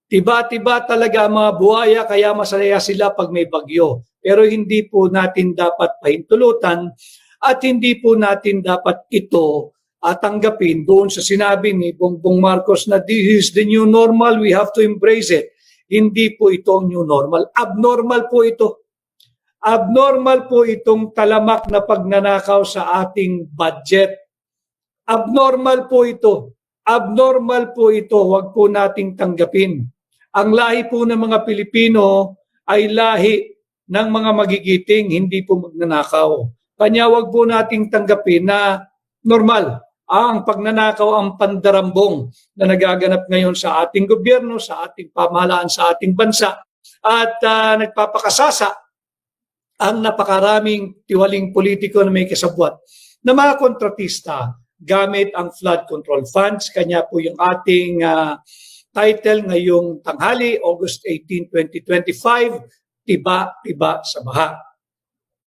Tiba-tiba talaga ang mga buhaya kaya masaya sila pag may bagyo. Pero hindi po natin dapat pahintulutan at hindi po natin dapat ito tanggapin doon sa sinabi ni Bongbong Marcos na this is the new normal, we have to embrace it. Hindi po ito ang new normal. Abnormal po ito. Abnormal po itong talamak na pagnanakaw sa ating budget. Abnormal po ito. Abnormal po ito. Huwag po nating tanggapin. Ang lahi po ng mga Pilipino ay lahi ng mga magigiting, hindi po magnanakaw. Kanya huwag po nating tanggapin na normal ang pagnanakaw, ang pandarambong na nagaganap ngayon sa ating gobyerno, sa ating pamahalaan, sa ating bansa. At nagpapakasasa ang napakaraming tiwaling politiko na may kasabwat na mga kontratista gamit ang flood control funds. Kanya po yung ating title ngayong tanghali, August 18, 2025, Tiba-Tiba sa Baha.